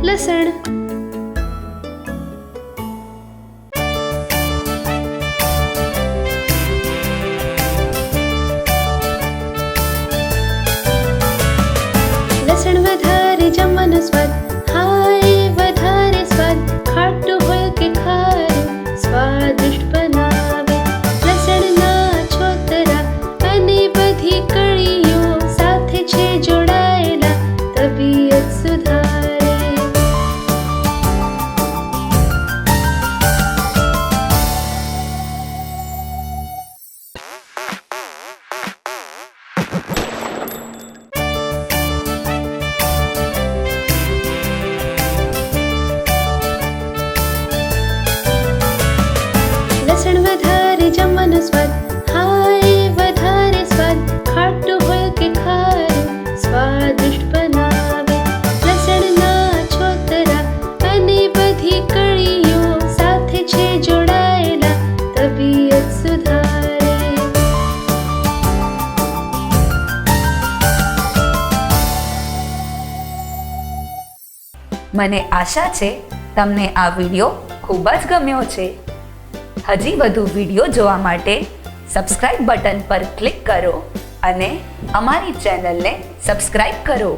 લસણ, લસણ વધારે જમવાનો સ્વાદ, હાય વધારે સ્વાદ, ખાટું હોય કે ખારું સ્વાદિષ્ટ બનાવે. લસણના છોતરા અને બધી કળીઓ સાથે છે જોડાયેલા, તબિયત સુધારે. લસણ વધારે જમવાનો સ્વાદ, હાય વધારે સ્વાદ, ખાટું હોય કે ખારું સ્વાદિષ્ટ બનાવે. લસણના છોતરા અને બધી કળીઓ સાથે છે જોડાયેલા, તબિયત સુધારે. મને આશા છે તમને આ વિડીયો ખૂબ જ ગમ્યો છે. હજી વધુ વિડીયો જોવા માટે સબસ્ક્રાઇબ બટન પર ક્લિક કરો અને અમારી ચેનલને સબસ્ક્રાઇબ કરો.